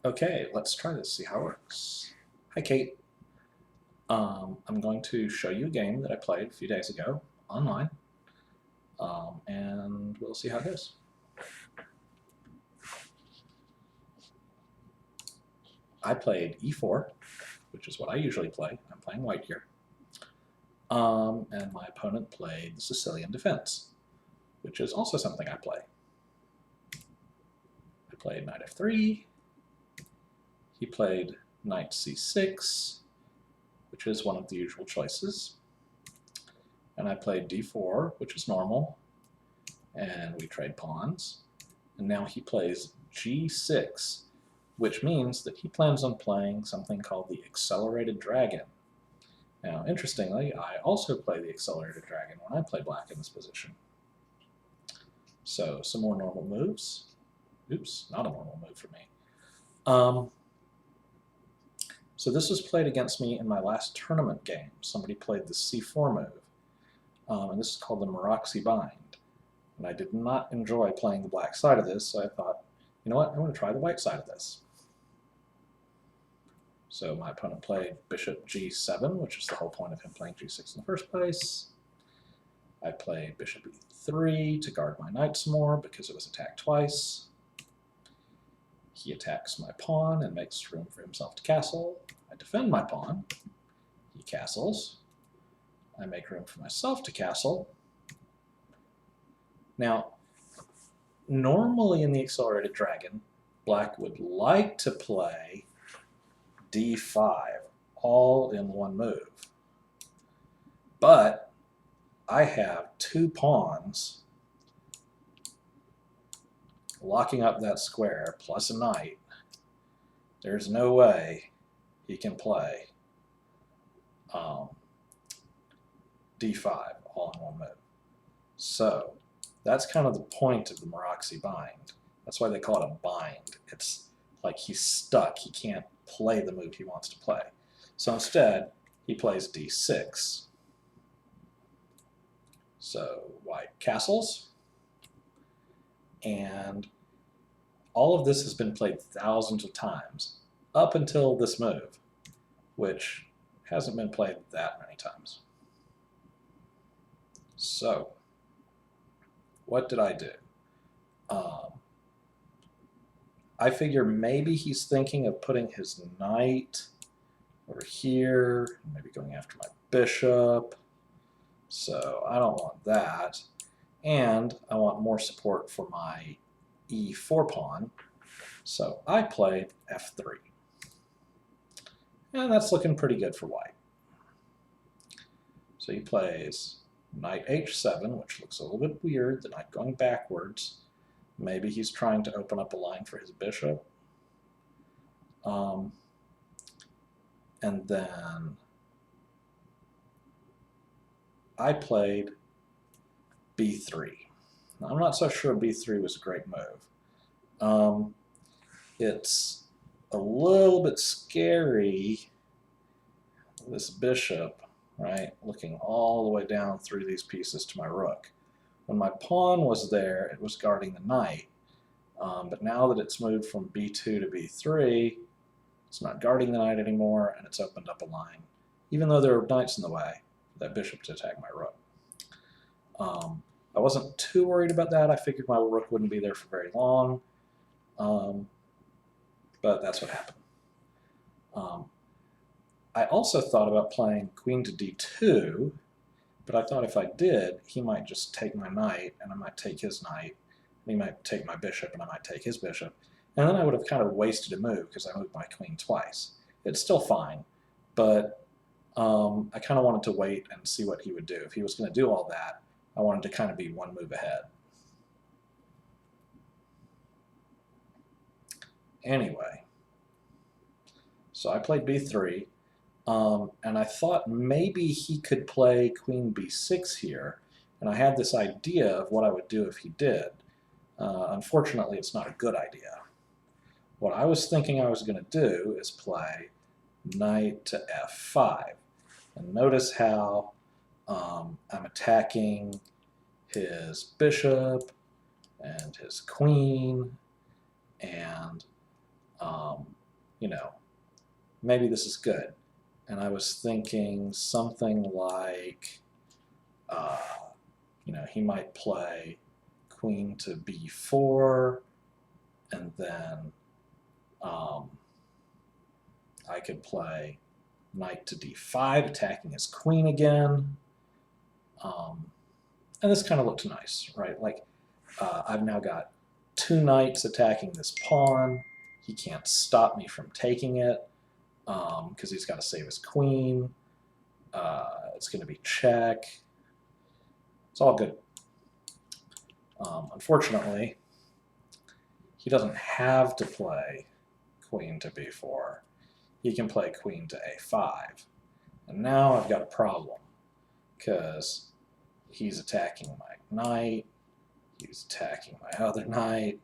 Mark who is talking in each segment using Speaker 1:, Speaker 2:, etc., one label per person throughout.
Speaker 1: Okay, let's try this, see how it works. Hi, Kate. I'm going to show you a game that I played a few days ago online, and we'll see how it goes. I played e4, which is what I usually play. I'm playing white here. And my opponent played the Sicilian defense, which is also something I play. I played knight f3. He played knight c6, which is one of the usual choices. And I played d4, which is normal, and we trade pawns. And now he plays g6, which means that he plans on playing something called the Accelerated Dragon. Now, interestingly, I also play the Accelerated Dragon when I play black in this position. So, some more normal moves. Oops, not a normal move for me. So this was played against me in my last tournament game. Somebody played the c4 move, and this is called the Maroczy bind. And I did not enjoy playing the black side of this, so I thought, you know what, I'm going to try the white side of this. So my opponent played bishop g7, which is the whole point of him playing g6 in the first place. I played bishop e3 to guard my knight some more because it was attacked twice. He attacks my pawn and makes room for himself to castle. I defend my pawn. He castles. I make room for myself to castle. Now, normally in the Accelerated Dragon, black would like to play d5 all in one move. But I have two pawns locking up that square plus a knight. There's no way he can play d5 all in one move. So that's kind of the point of the Maroczy bind. That's why they call it a bind. It's like he's stuck. He can't play the move he wants to play. So instead, he plays d6. So white castles. And all of this has been played thousands of times up until this move, which hasn't been played that many times. So, what did I do? I figure maybe he's thinking of putting his knight over here, maybe going after my bishop. So I don't want that. And I want more support for my e4 pawn. So I played f3. And that's looking pretty good for white. So he plays knight h7, which looks a little bit weird, the knight going backwards. Maybe he's trying to open up a line for his bishop. And then I played b3. Now, I'm not so sure b3 was a great move. It's a little bit scary, this bishop, right, looking all the way down through these pieces to my rook. When my pawn was there, it was guarding the knight. But now that it's moved from b2 to b3, it's not guarding the knight anymore, and it's opened up a line, even though there are knights in the way, for that bishop to attack my rook. I wasn't too worried about that. I figured my rook wouldn't be there for very long, but that's what happened. I also thought about playing queen to d2, but I thought if I did, he might just take my knight, and I might take his knight, and he might take my bishop, and I might take his bishop, and then I would have kind of wasted a move because I moved my queen twice. It's still fine, but I kind of wanted to wait and see what he would do. If he was going to do all that, I wanted to kind of be one move ahead. Anyway, so I played b3. And I thought maybe he could play queen b6 here, and I had this idea of what I would do if he did. Unfortunately, it's not a good idea. What I was thinking I was going to do is play knight to f5. And notice how I'm attacking his bishop and his queen, and you know, maybe this is good. And I was thinking something like, you know, he might play queen to b4, and then I could play knight to d5, attacking his queen again. And this kind of looked nice, right? Like, I've now got two knights attacking this pawn. He can't stop me from taking it because he's got to save his queen. It's going to be check. It's all good. Unfortunately, he doesn't have to play queen to b4. He can play queen to a5. And now I've got a problem because he's attacking my knight. He's attacking my other knight.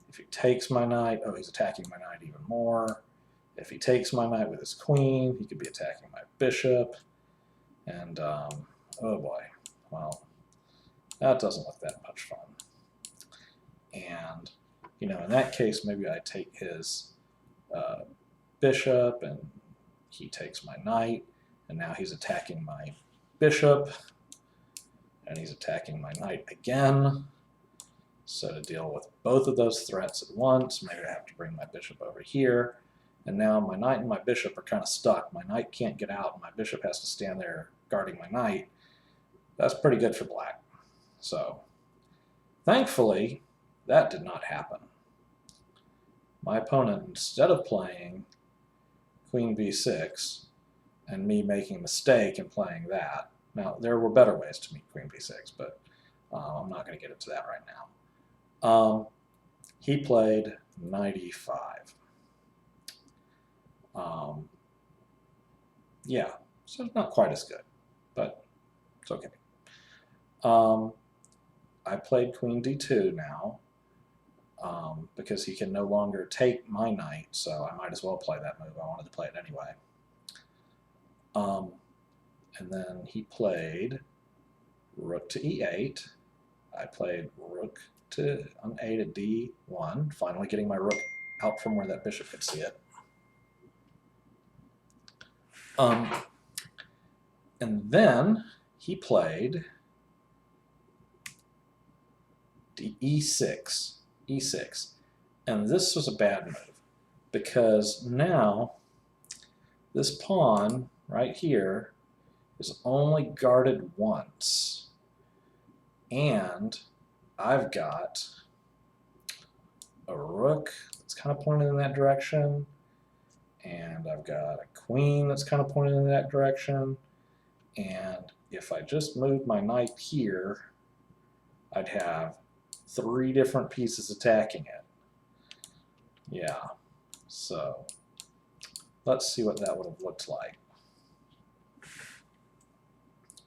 Speaker 1: If he takes my knight, oh, he's attacking my knight even more. If he takes my knight with his queen, he could be attacking my bishop. And, oh boy, well, that doesn't look that much fun. And, you know, in that case, maybe I take his bishop, and he takes my knight, and now he's attacking my bishop, and he's attacking my knight again. So to deal with both of those threats at once, maybe I have to bring my bishop over here. And now my knight and my bishop are kind of stuck. My knight can't get out, and my bishop has to stand there guarding my knight. That's pretty good for black. So thankfully, that did not happen. My opponent, instead of playing queen b6 and me making a mistake in playing that, now there were better ways to meet queen b6, but I'm not going to get into that right now. He played knight e5. Yeah, so it's not quite as good, but it's okay. I played queen d2 now because he can no longer take my knight, so I might as well play that move. I wanted to play it anyway. And then he played rook to e8. I played rook to on a to d1, finally getting my rook out from where that bishop could see it. And then he played e6, and this was a bad move because now this pawn right here is only guarded once, and I've got a rook that's kind of pointed in that direction, and I've got a queen that's kind of pointed in that direction, and if I just moved my knight here, I'd have three different pieces attacking it. Yeah, so let's see what that would have looked like.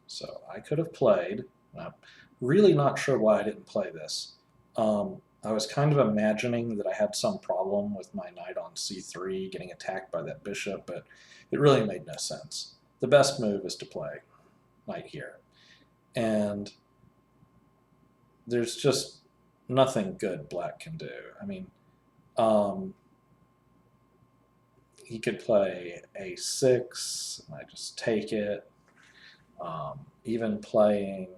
Speaker 1: So I could have played, and I'm really not sure why I didn't play this. I was kind of imagining that I had some problem with my knight on c3 getting attacked by that bishop, but it really made no sense. The best move is to play knight here. And there's just nothing good black can do. I mean, he could play a6, and I just take it. Even playing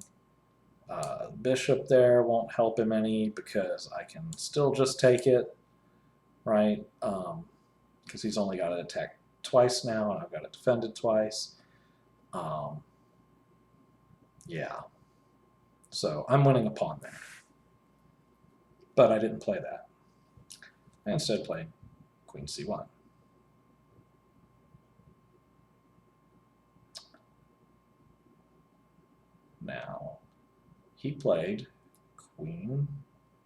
Speaker 1: bishop there won't help him any because I can still just take it, right? Because he's only got it attacked twice now, and I've got it defended twice. Yeah. So I'm winning a pawn there. But I didn't play that. I instead played queen c1. Now, he played queen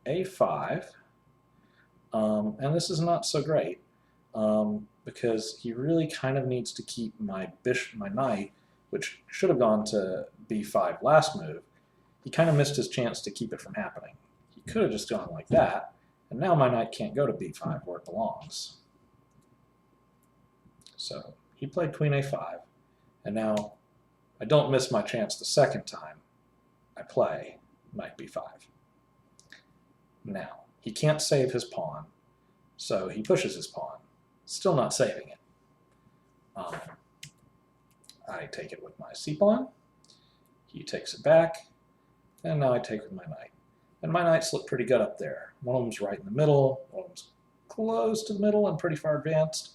Speaker 1: a5, and this is not so great because he really kind of needs to keep my knight, which should have gone to b5 last move. He kind of missed his chance to keep it from happening. He could have just gone like that, and now my knight can't go to b5 where it belongs. So he played queen a5, and now I don't miss my chance the second time. I play knight b5. Now, he can't save his pawn, so he pushes his pawn. Still not saving it. I take it with my c-pawn. He takes it back, and now I take with my knight. And my knights look pretty good up there. One of them's right in the middle, one of them's close to the middle and pretty far advanced.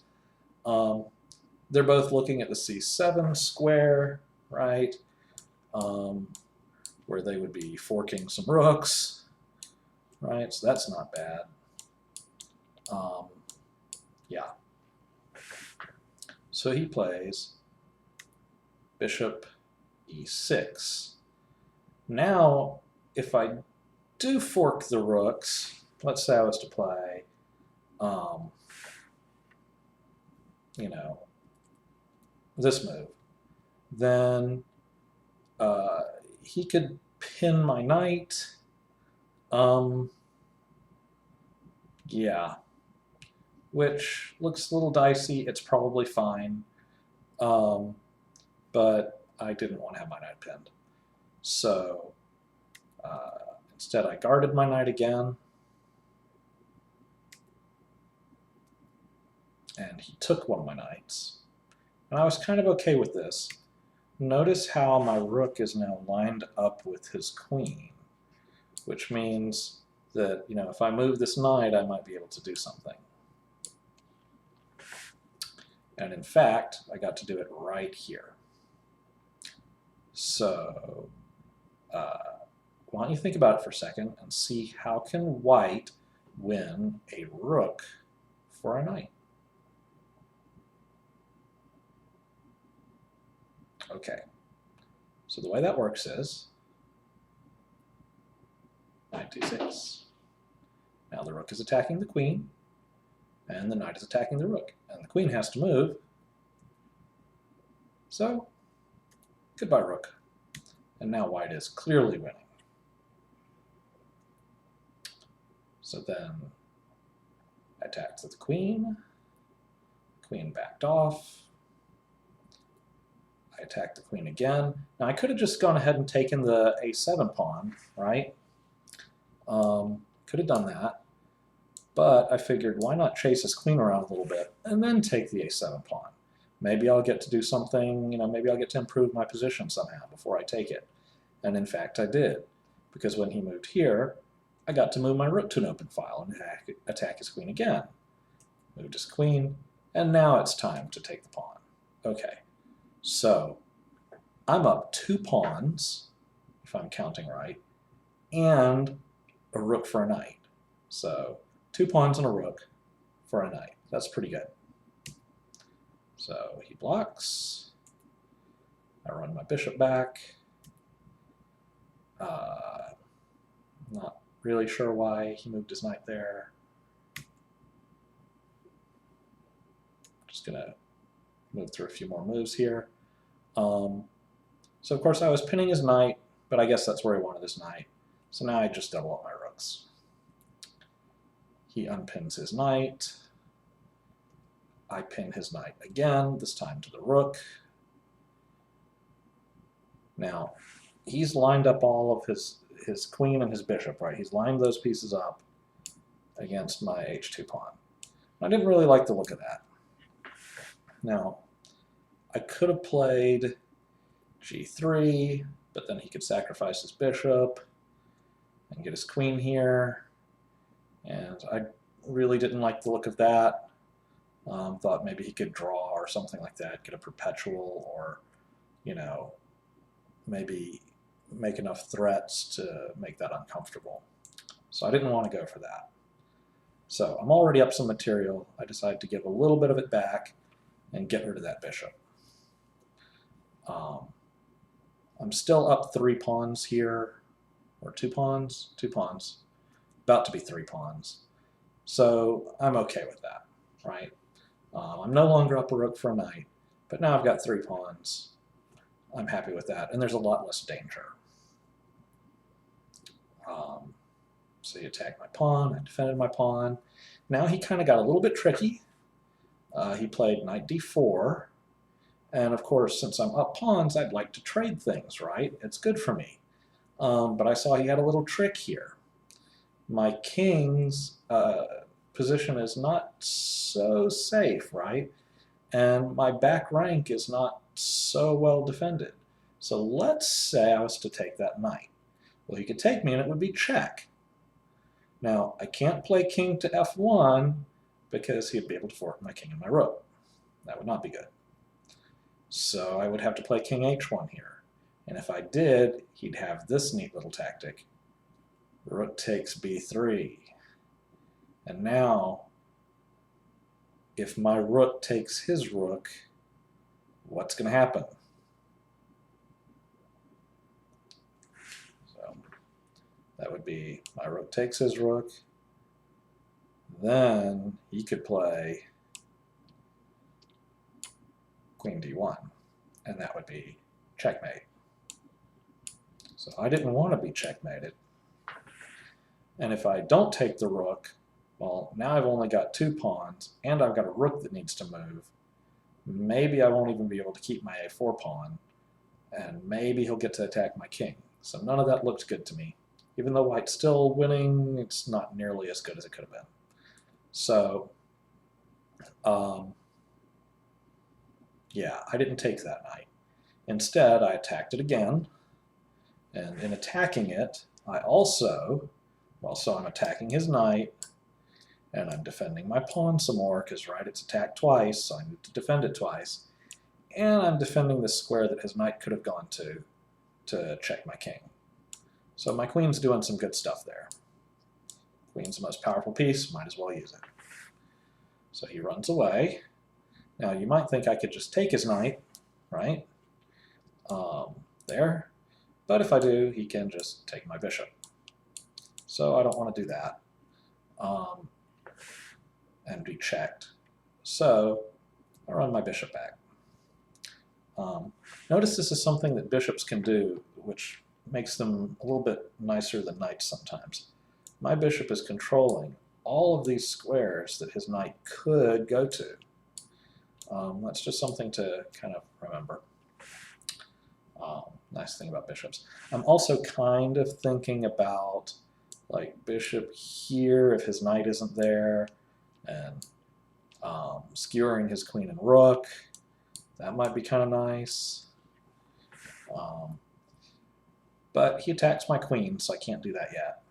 Speaker 1: They're both looking at the c7 square, right? Where they would be forking some rooks, right? So that's not bad. Yeah. So he plays bishop e6. Now, if I do fork the rooks, let's say I was to play, you know, this move, then he could pin my knight. Yeah, which looks a little dicey. It's probably fine, but I didn't want to have my knight pinned. So instead I guarded my knight again, and he took one of my knights. And I was kind of okay with this. Notice how my rook is now lined up with his queen, which means that, you know, if I move this knight, I might be able to do something. And in fact, I got to do it right here. So why don't you think about it for a second and see how can white win a rook for a knight? Okay, so the way that works is knight d6. Now the rook is attacking the queen, and the knight is attacking the rook, and the queen has to move. So, goodbye rook. And now white is clearly winning. So then I attacked the queen backed off. I attacked the queen again. Now I could have just gone ahead and taken the a7 pawn, right? Could have done that, but I figured why not chase his queen around a little bit and then take the a7 pawn. Maybe I'll get to do something, you know, maybe I'll get to improve my position somehow before I take it. And in fact I did, because when he moved here, I got to move my rook to an open file and attack his queen again. Moved his queen, and now it's time to take the pawn. Okay. So I'm up 2 pawns, if I'm counting right, and a rook for a knight. So 2 pawns and a rook for a knight. That's pretty good. So he blocks. I run my bishop back. Not really sure why he moved his knight there. Just gonna move through a few more moves here. So of course I was pinning his knight, but I guess that's where he wanted his knight. So now I just double up my rooks. He unpins his knight. I pin his knight again, this time to the rook. Now, he's lined up all of his queen and his bishop, right? He's lined those pieces up against my h2 pawn. I didn't really like the look of that. Now, I could have played g3, but then he could sacrifice his bishop and get his queen here. And I really didn't like the look of that. Thought maybe he could draw or something like that, get a perpetual, or, you know, maybe make enough threats to make that uncomfortable. So I didn't want to go for that. So I'm already up some material. I decided to give a little bit of it back and get rid of that bishop. I'm still up 3 pawns here, or 2 pawns? 2 pawns. About to be 3 pawns. So I'm okay with that, right? I'm no longer up a rook for a knight, but now I've got 3 pawns. I'm happy with that, and there's a lot less danger. So he attacked my pawn, I defended my pawn. Now he kind of got a little bit tricky. He played knight d4, and of course, since I'm up pawns, I'd like to trade things, right? It's good for me. But I saw he had a little trick here. My king's position is not so safe, right? And my back rank is not so well defended. So let's say I was to take that knight. Well, he could take me and it would be check. Now, I can't play king to f1 because he'd be able to fork my king and my rook. That would not be good. So I would have to play king h1 here. And if I did, he'd have this neat little tactic. Rook takes b3. And now, if my rook takes his rook, what's going to happen? So that would be my rook takes his rook. Then he could play queen d1, and that would be checkmate. So I didn't want to be checkmated. And if I don't take the rook, well, now I've only got 2 pawns, and I've got a rook that needs to move. Maybe I won't even be able to keep my a4 pawn, and maybe he'll get to attack my king. So none of that looks good to me. Even though white's still winning, it's not nearly as good as it could have been. So, yeah, I didn't take that knight. Instead, I attacked it again, and in attacking it, I also, well, so I'm attacking his knight, and I'm defending my pawn some more, because, right, it's attacked twice, so I need to defend it twice. And I'm defending the square that his knight could have gone to check my king. So my queen's doing some good stuff there. Queen's the most powerful piece, might as well use it. So he runs away. Now you might think I could just take his knight, right? There. But if I do, he can just take my bishop. So I don't want to do that. And be checked. So I run my bishop back. Notice this is something that bishops can do, which makes them a little bit nicer than knights sometimes. My bishop is controlling all of these squares that his knight could go to. That's just something to kind of remember. Nice thing about bishops. I'm also kind of thinking about like bishop here if his knight isn't there, and skewering his queen and rook. That might be kind of nice. But he attacks my queen, so I can't do that yet.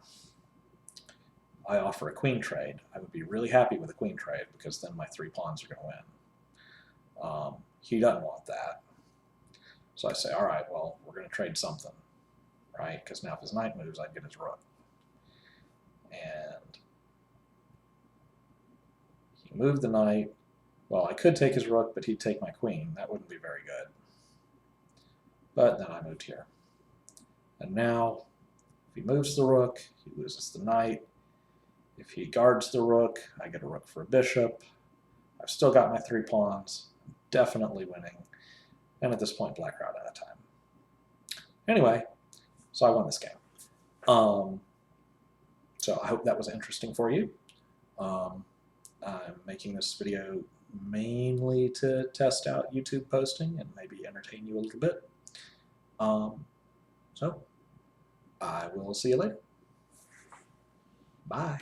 Speaker 1: I offer a queen trade. I would be really happy with a queen trade because then my 3 pawns are going to win. He doesn't want that. So I say, all right, well, we're going to trade something, right? Because now if his knight moves, I get his rook. And he moved the knight. Well, I could take his rook, but he'd take my queen. That wouldn't be very good. But then I moved here. And now, if he moves the rook, he loses the knight. If he guards the rook, I get a rook for a bishop. I've still got my 3 pawns. Definitely winning. And at this point, black are out of time. Anyway, so I won this game. So I hope that was interesting for you. I'm making this video mainly to test out YouTube posting and maybe entertain you a little bit. So I will see you later. Bye.